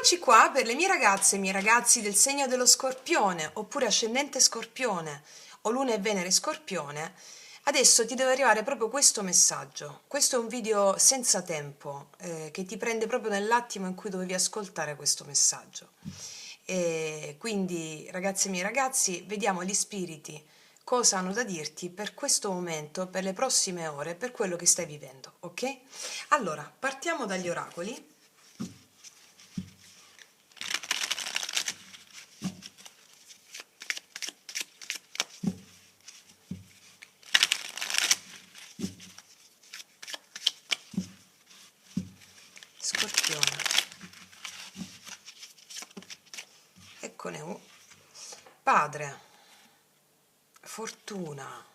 Eccoci qua per le mie ragazze e i miei ragazzi del segno dello Scorpione, oppure ascendente Scorpione o Luna e Venere Scorpione. Adesso ti deve arrivare proprio questo messaggio. Questo è un video senza tempo, che ti prende proprio nell'attimo in cui dovevi ascoltare questo messaggio. E quindi, ragazze e miei ragazzi, vediamo gli spiriti cosa hanno da dirti per questo momento, per le prossime ore, per quello che stai vivendo, ok? Allora, partiamo dagli oracoli. Scorpione, eccone uno. Padre, fortuna.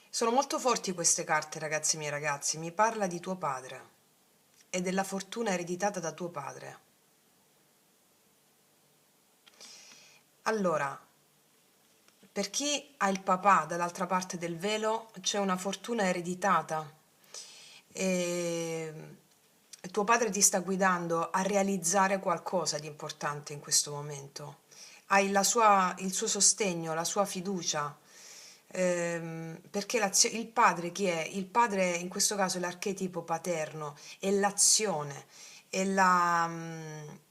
Sono molto forti queste carte, ragazzi miei ragazzi. Mi parla di tuo padre e della fortuna ereditata da tuo padre. Allora, per chi ha il papà dall'altra parte del velo, c'è una fortuna ereditata. E tuo padre ti sta guidando a realizzare qualcosa di importante in questo momento. Hai il suo sostegno, la sua fiducia, perché il padre chi è? Il padre in questo caso è l'archetipo paterno, è l'azione, è la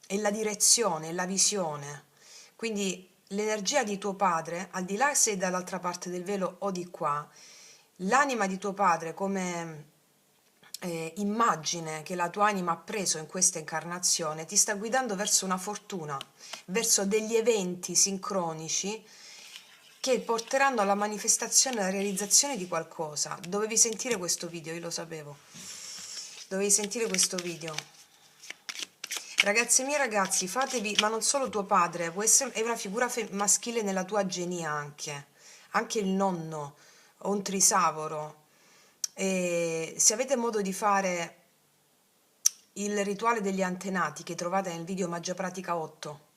direzione, è la visione. Quindi l'energia di tuo padre, al di là se sei dall'altra parte del velo o di qua, l'anima di tuo padre come immagine che la tua anima ha preso in questa incarnazione ti sta guidando verso una fortuna, verso degli eventi sincronici che porteranno alla manifestazione e alla realizzazione di qualcosa. Dovevi sentire questo video, io lo sapevo. Dovevi sentire questo video. Ragazzi miei ragazzi, fatevi, ma non solo tuo padre, è una figura maschile nella tua genia anche il nonno o un trisavoro. E se avete modo di fare il rituale degli antenati che trovate nel video Magia Pratica 8,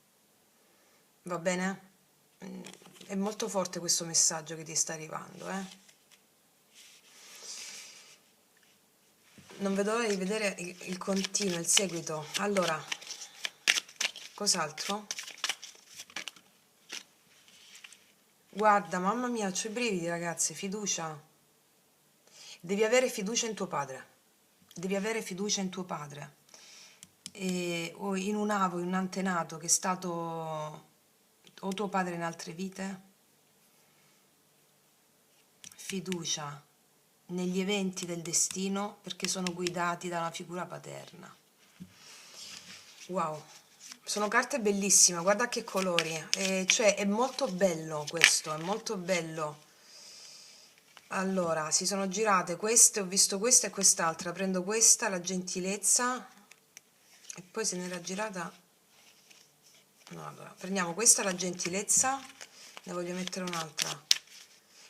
va bene? È molto forte questo messaggio che ti sta arrivando, Non vedo l'ora di vedere il continuo, il seguito. Allora, cos'altro? Guarda, mamma mia, c'ho i brividi, ragazzi, fiducia. Devi avere fiducia in tuo padre. Devi avere fiducia in tuo padre. O in un avo, in un antenato che è stato o tuo padre in altre vite. Fiducia negli eventi del destino perché sono guidati da una figura paterna. Wow, sono carte bellissime, guarda che colori, cioè è molto bello questo, è molto bello. Allora, si sono girate queste, ho visto questa e quest'altra, prendo questa, la gentilezza, e poi se n'era girata, no, allora, prendiamo questa, la gentilezza, ne voglio mettere un'altra.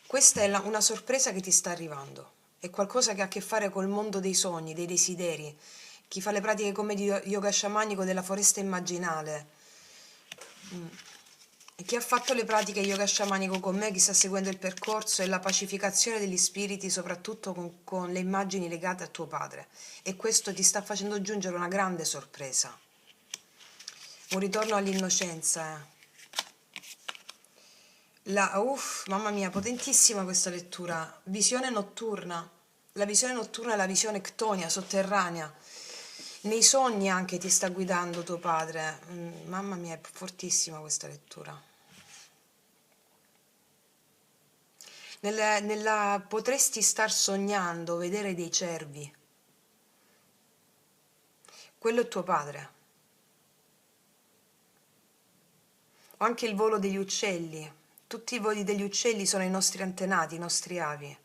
Questa è una sorpresa che ti sta arrivando, è qualcosa che ha a che fare col mondo dei sogni, dei desideri. Chi fa le pratiche come di yoga sciamanico della foresta immaginale, e chi ha fatto le pratiche yoga sciamanico con me, chi sta seguendo il percorso, è la pacificazione degli spiriti, soprattutto con le immagini legate a tuo padre. E questo ti sta facendo giungere una grande sorpresa, un ritorno all'innocenza. Mamma mia, potentissima questa lettura. Visione notturna. La visione notturna è la visione ctonia, sotterranea. Nei sogni anche ti sta guidando tuo padre. Mamma mia, è fortissima questa lettura. Potresti star sognando, vedere dei cervi. Quello è tuo padre. O anche il volo degli uccelli. Tutti i voli degli uccelli sono i nostri antenati, i nostri avi.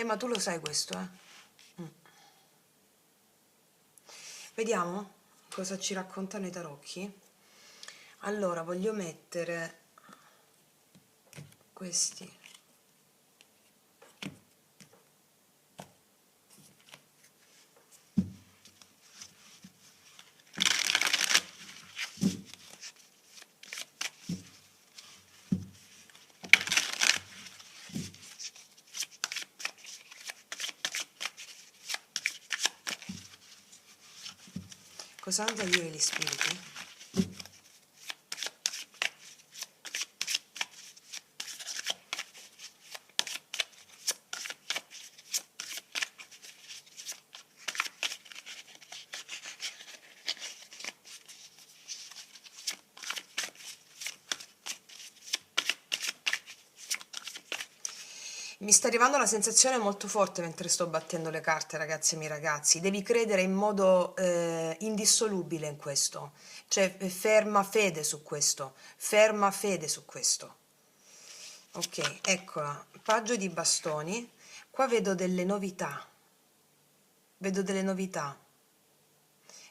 Ma tu lo sai questo, Vediamo cosa ci raccontano i tarocchi. Allora, voglio mettere questi. Cosa hanno da dire gli spiriti? Mi sta arrivando una sensazione molto forte mentre sto battendo le carte, ragazzi e miei ragazzi. Devi credere in modo indissolubile in questo. Cioè, ferma fede su questo. Ferma fede su questo. Ok, eccola. Paggio di bastoni. Qua vedo delle novità. Vedo delle novità.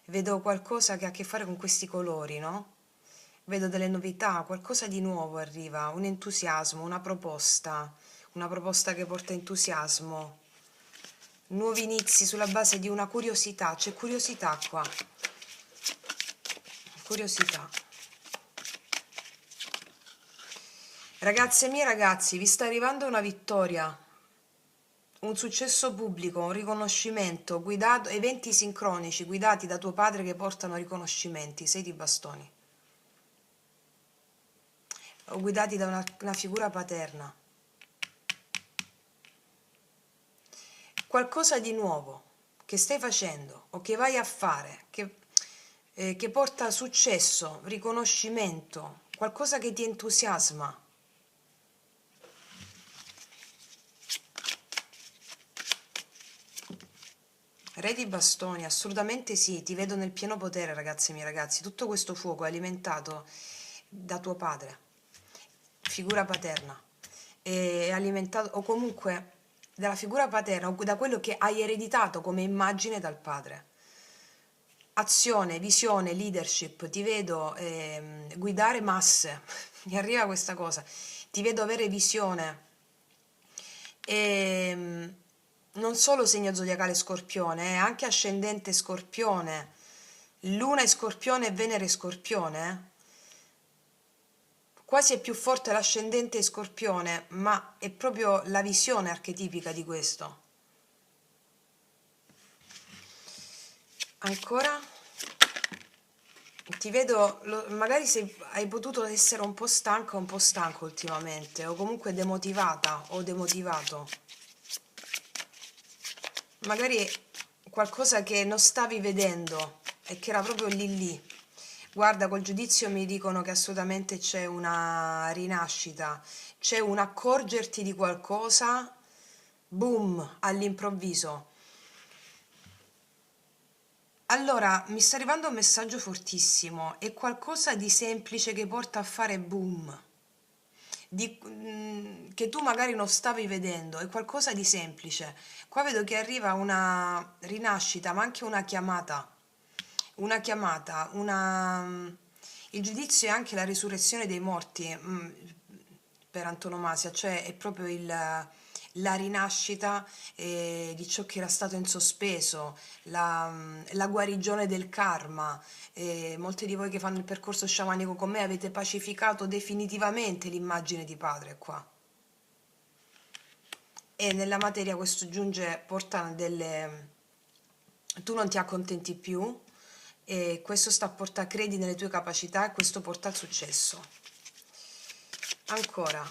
Vedo qualcosa che ha a che fare con questi colori, no? Vedo delle novità, qualcosa di nuovo arriva, un entusiasmo, una proposta che porta entusiasmo, nuovi inizi sulla base di una curiosità, c'è curiosità qua, curiosità. Ragazze mie, ragazzi, vi sta arrivando una vittoria, un successo pubblico, un riconoscimento, guidato, eventi sincronici guidati da tuo padre che portano riconoscimenti, 6 di bastoni, o guidati da una figura paterna. Qualcosa di nuovo che stai facendo o che vai a fare, che porta successo, riconoscimento, qualcosa che ti entusiasma. Re di bastoni, assolutamente sì, ti vedo nel pieno potere, ragazzi e miei ragazzi. Tutto questo fuoco è alimentato da tuo padre, figura paterna, è alimentato, o comunque dalla figura paterna, o da quello che hai ereditato come immagine dal padre. Azione, visione, leadership, ti vedo guidare masse, mi arriva questa cosa, ti vedo avere visione. E non solo segno zodiacale Scorpione, anche ascendente Scorpione, Luna è Scorpione e Venere è Scorpione. Quasi è più forte l'ascendente Scorpione, ma è proprio la visione archetipica di questo. Ancora? Ti vedo, magari hai potuto essere un po' stanca o un po' stanco ultimamente, o comunque demotivata o demotivato. Magari qualcosa che non stavi vedendo e che era proprio lì lì. Guarda, col giudizio mi dicono che assolutamente c'è una rinascita, c'è un accorgerti di qualcosa, boom, all'improvviso. Allora, mi sta arrivando un messaggio fortissimo, è qualcosa di semplice che porta a fare boom, che tu magari non stavi vedendo, è qualcosa di semplice. Qua vedo che arriva una rinascita, ma anche una chiamata, il giudizio è anche la risurrezione dei morti, per antonomasia, cioè è proprio la rinascita di ciò che era stato in sospeso, la guarigione del karma. Molti di voi che fanno il percorso sciamanico con me avete pacificato definitivamente l'immagine di padre qua. E nella materia questo giunge, porta delle... tu non ti accontenti più, e questo sta a portare, credi nelle tue capacità e questo porta al successo. Ancora.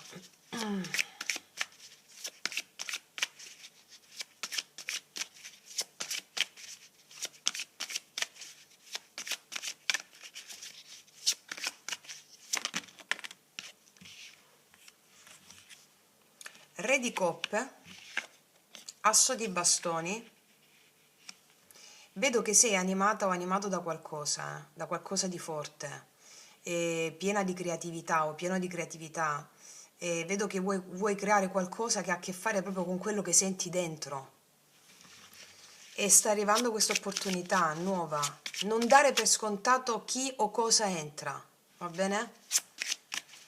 Re di coppe, asso di bastoni. Vedo che sei animata o animato da qualcosa di forte, piena di creatività o pieno di creatività. Vedo che vuoi creare qualcosa che ha a che fare proprio con quello che senti dentro. E sta arrivando questa opportunità nuova. Non dare per scontato chi o cosa entra, va bene?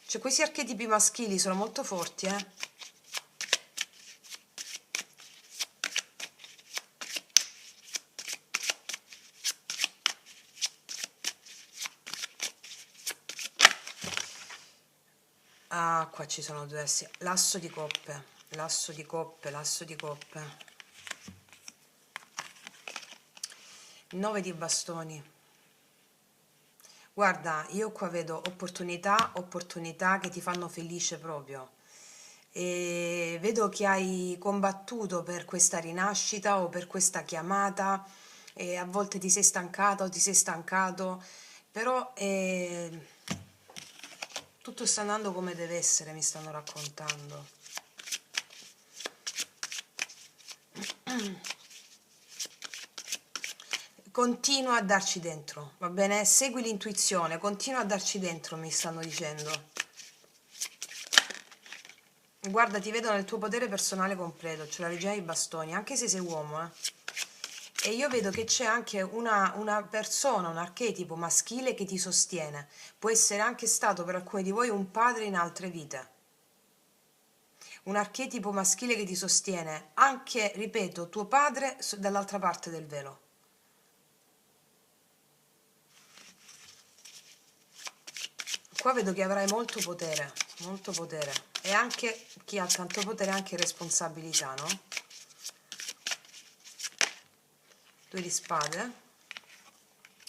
Cioè, questi archetipi maschili sono molto forti, eh? Ah, qua ci sono due assi. L'asso di coppe, l'asso di coppe, l'asso di coppe. 9 di bastoni. Guarda, io qua vedo opportunità, opportunità che ti fanno felice proprio. E vedo che hai combattuto per questa rinascita o per questa chiamata e a volte ti sei stancata o ti sei stancato, però tutto sta andando come deve essere, mi stanno raccontando. Continua a darci dentro, va bene? Segui l'intuizione, continua a darci dentro, mi stanno dicendo. Guarda, ti vedo nel tuo potere personale completo, c'è la regina di bastoni, anche se sei uomo, eh. E io vedo che c'è anche una persona, un archetipo maschile che ti sostiene. Può essere anche stato per alcuni di voi un padre in altre vite. Un archetipo maschile che ti sostiene, anche, ripeto, tuo padre dall'altra parte del velo. Qua vedo che avrai molto potere. E anche chi ha tanto potere ha anche responsabilità, no? Due di spade.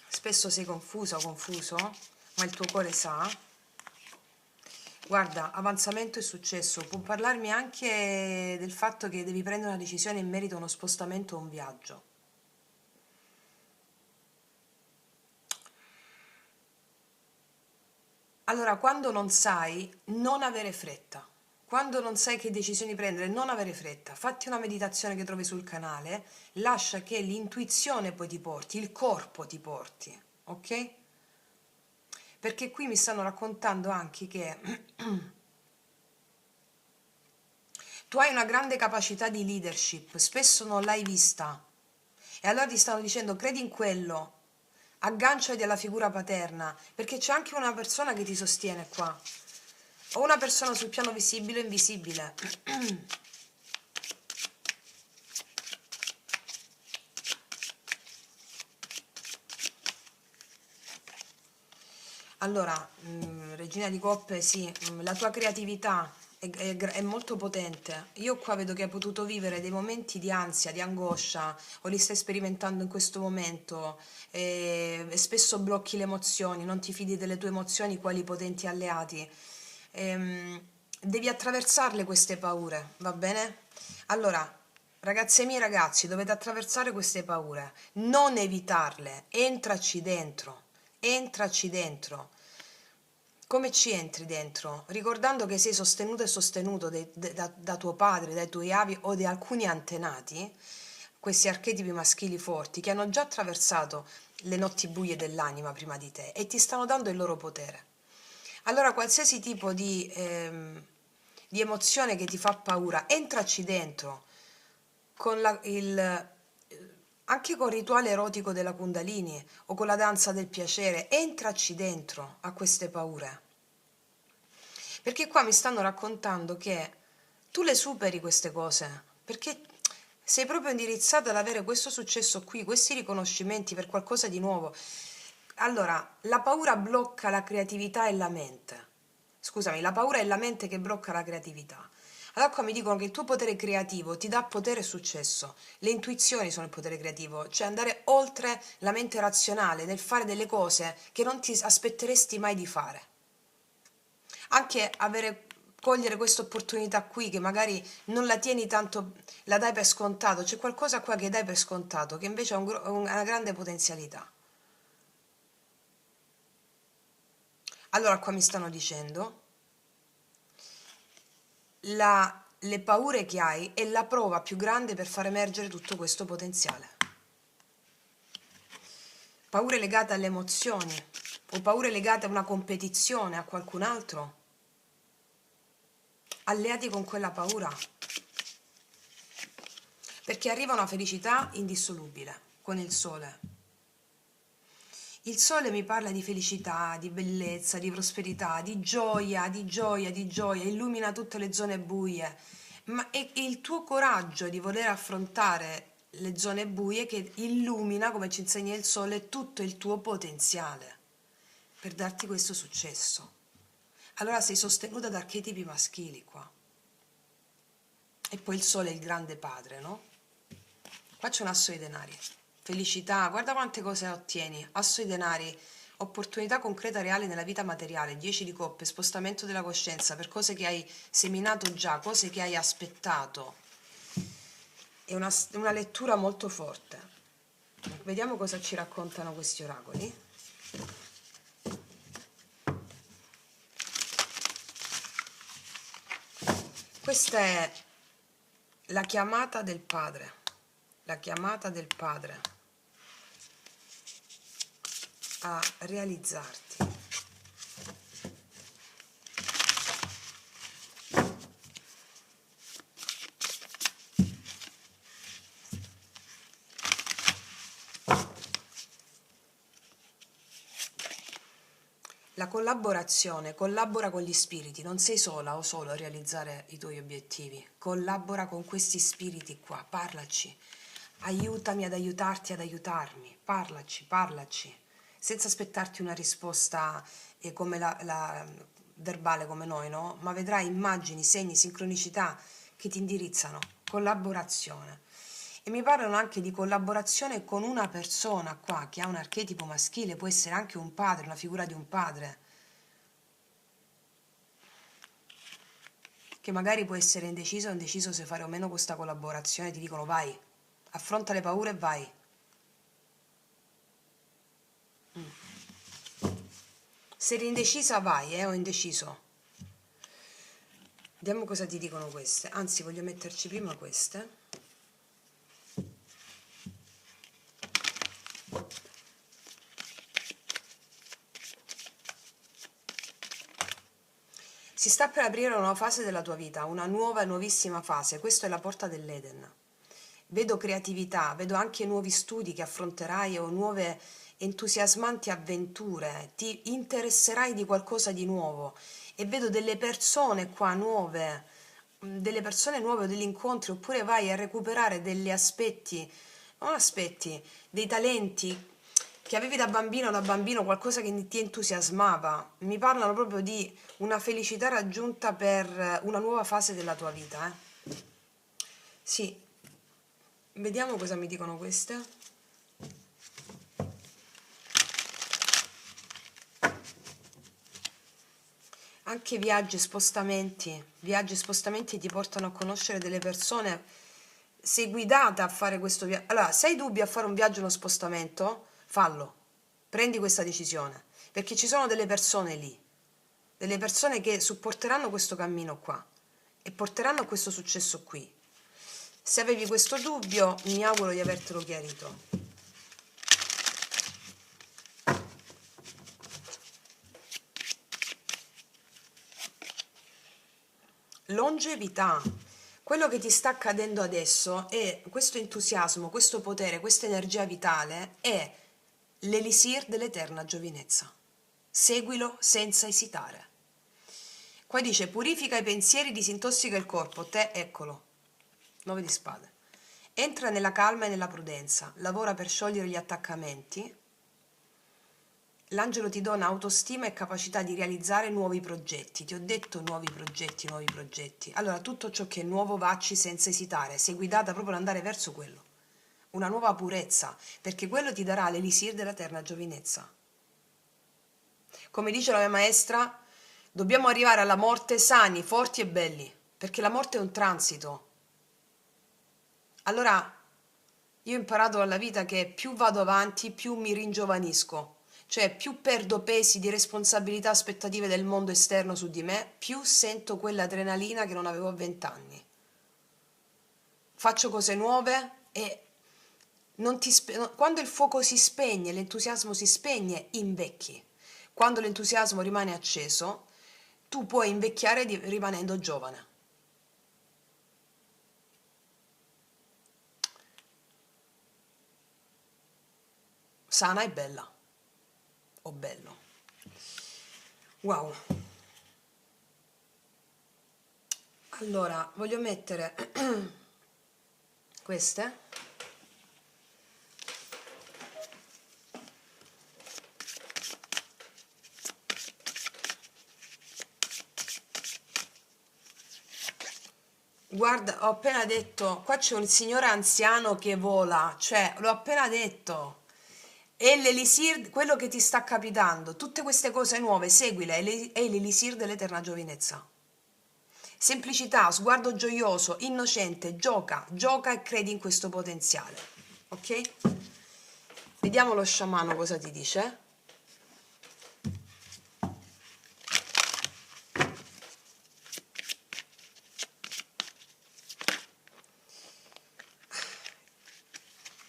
Spesso sei confusa o confuso, ma il tuo cuore sa. Guarda, avanzamento e successo. Può parlarmi anche del fatto che devi prendere una decisione in merito a uno spostamento o un viaggio. Allora, quando non sai, non avere fretta. Quando non sai che decisioni prendere, non avere fretta. Fatti una meditazione che trovi sul canale, lascia che l'intuizione poi ti porti, il corpo ti porti, ok? Perché qui mi stanno raccontando anche che tu hai una grande capacità di leadership, spesso non l'hai vista. E allora ti stanno dicendo, credi in quello, agganciati alla figura paterna, perché c'è anche una persona che ti sostiene qua. O una persona sul piano visibile o invisibile. Allora, Regina di Coppe, sì, la tua creatività è molto potente. Io qua vedo che hai potuto vivere dei momenti di ansia, di angoscia, o li stai sperimentando in questo momento, e spesso blocchi le emozioni, non ti fidi delle tue emozioni quali potenti alleati. Devi attraversarle queste paure, va bene? Allora, ragazze mie e ragazzi, dovete attraversare queste paure, non evitarle, entraci dentro. Come ci entri dentro? Ricordando che sei sostenuto e sostenuto da tuo padre, dai tuoi avi o da alcuni antenati, questi archetipi maschili forti che hanno già attraversato le notti buie dell'anima prima di te e ti stanno dando il loro potere. Allora, qualsiasi tipo di emozione che ti fa paura, entraci dentro con anche col rituale erotico della Kundalini o con la danza del piacere, entraci dentro a queste paure. Perché qua mi stanno raccontando che tu le superi queste cose, perché sei proprio indirizzata ad avere questo successo qui, questi riconoscimenti per qualcosa di nuovo. Allora, la paura blocca la creatività e la mente. Scusami, la paura è la mente che blocca la creatività. Allora qua mi dicono che il tuo potere creativo ti dà potere e successo. Le intuizioni sono il potere creativo, cioè andare oltre la mente razionale nel fare delle cose che non ti aspetteresti mai di fare. Anche cogliere questa opportunità qui che magari non la tieni tanto, la dai per scontato, c'è qualcosa qua che dai per scontato che invece ha una grande potenzialità. Allora qua mi stanno dicendo le paure che hai è la prova più grande per far emergere tutto questo potenziale. Paure legate alle emozioni o paure legate a una competizione, a qualcun altro. Alleati con quella paura. Perché arriva una felicità indissolubile con il sole. Il sole mi parla di felicità, di bellezza, di prosperità, di gioia, di gioia, di gioia, illumina tutte le zone buie. Ma è il tuo coraggio di voler affrontare le zone buie che illumina, come ci insegna il sole, tutto il tuo potenziale per darti questo successo. Allora sei sostenuta da archetipi maschili qua. E poi il sole è il grande padre, no? Qua c'è un asso di denari. Felicità, guarda quante cose ottieni. Asso di denari, opportunità concreta reale nella vita materiale, 10 di coppe, spostamento della coscienza per cose che hai seminato già, cose che hai aspettato. È una lettura molto forte. Vediamo cosa ci raccontano questi oracoli. Questa è la chiamata del Padre, la chiamata del Padre a realizzarti. La collaborazione, collabora con gli spiriti, non sei sola o solo a realizzare i tuoi obiettivi, collabora con questi spiriti qua, parlaci, aiutami ad aiutarti ad aiutarmi, parlaci, senza aspettarti una risposta come la verbale come noi, no? Ma vedrai immagini, segni, sincronicità che ti indirizzano, collaborazione. E mi parlano anche di collaborazione con una persona qua che ha un archetipo maschile, può essere anche un padre, una figura di un padre, che magari può essere indeciso o indeciso se fare o meno questa collaborazione, ti dicono vai, affronta le paure e vai. Se eri indecisa vai, o indeciso. Vediamo cosa ti dicono queste, anzi voglio metterci prima queste. Si sta per aprire una nuova fase della tua vita, una nuova e nuovissima fase, questa è la porta dell'Eden. Vedo creatività, vedo anche nuovi studi che affronterai o nuove entusiasmanti avventure, ti interesserai di qualcosa di nuovo e vedo delle persone qua nuove, delle persone nuove o degli incontri, oppure vai a recuperare degli aspetti, non aspetti, dei talenti che avevi da bambino o da bambino, qualcosa che ti entusiasmava. Mi parlano proprio di una felicità raggiunta per una nuova fase della tua vita. Sì, vediamo cosa mi dicono queste. Anche viaggi e spostamenti ti portano a conoscere delle persone. Sei guidata a fare questo viaggio. Allora, se hai dubbi a fare un viaggio o uno spostamento, fallo. Prendi questa decisione, perché ci sono delle persone lì, delle persone che supporteranno questo cammino qua e porteranno a questo successo qui. Se avevi questo dubbio, mi auguro di avertelo chiarito. Longevità. Quello che ti sta accadendo adesso è questo entusiasmo, questo potere, questa energia vitale è l'elisir dell'eterna giovinezza. Seguilo senza esitare. Qua dice purifica i pensieri, disintossica il corpo, te eccolo. 9 di spade. Entra nella calma e nella prudenza, lavora per sciogliere gli attaccamenti. L'angelo ti dona autostima e capacità di realizzare nuovi progetti. Ti ho detto nuovi progetti, nuovi progetti. Allora, tutto ciò che è nuovo vacci senza esitare. Sei guidata proprio ad andare verso quello. Una nuova purezza, perché quello ti darà l'elisir dell'eterna giovinezza. Come dice la mia maestra, dobbiamo arrivare alla morte sani, forti e belli, perché la morte è un transito. Allora, io ho imparato dalla vita che più vado avanti, più mi ringiovanisco. Cioè, più perdo pesi di responsabilità, aspettative del mondo esterno su di me, più sento quell'adrenalina che non avevo a 20 anni. Faccio cose nuove e quando il fuoco si spegne, l'entusiasmo si spegne, invecchi. Quando l'entusiasmo rimane acceso, tu puoi invecchiare rimanendo giovane. Sana e bella. O bello. Wow. Allora, voglio mettere queste. Guarda, ho appena detto, qua c'è un signore anziano che vola, cioè, l'ho appena detto. è l'elisir, quello che ti sta capitando, tutte queste cose nuove, seguile, è l'elisir dell'eterna giovinezza. Semplicità, sguardo gioioso, innocente, gioca e credi in questo potenziale, ok? Vediamo lo sciamano cosa ti dice.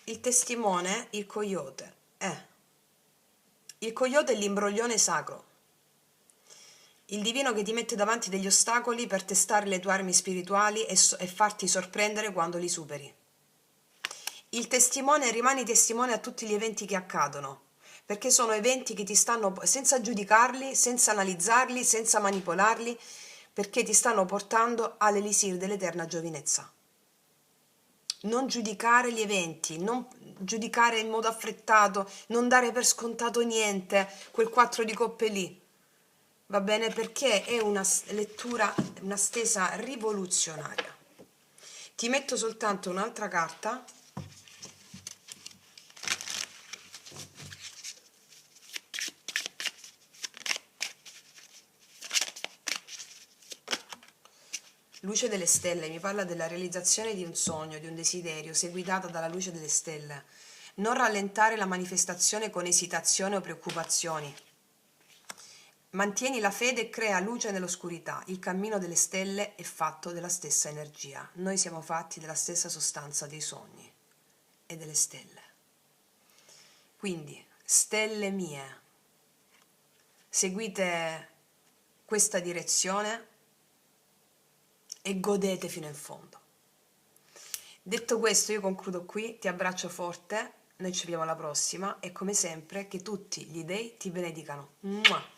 Il testimone, il coyote. Il coyote è l'imbroglione sacro. Il divino che ti mette davanti degli ostacoli per testare le tue armi spirituali e farti sorprendere quando li superi. Il testimone, rimani testimone a tutti gli eventi che accadono, perché sono eventi che ti stanno, senza giudicarli, senza analizzarli, senza manipolarli, perché ti stanno portando all'elisir dell'eterna giovinezza. Non giudicare gli eventi, non giudicare in modo affrettato, non dare per scontato niente, quel 4 di coppe lì. Va bene? Perché è una lettura, una stesa rivoluzionaria. Ti metto soltanto un'altra carta. Luce delle stelle, mi parla della realizzazione di un sogno, di un desiderio, seguitata dalla luce delle stelle. Non rallentare la manifestazione con esitazione o preoccupazioni. Mantieni la fede e crea luce nell'oscurità. Il cammino delle stelle è fatto della stessa energia. Noi siamo fatti della stessa sostanza dei sogni e delle stelle. Quindi, stelle mie, seguite questa direzione e godete fino in fondo. Detto questo, io concludo qui, ti abbraccio forte, noi ci vediamo alla prossima e come sempre che tutti gli dei ti benedicano. Mua!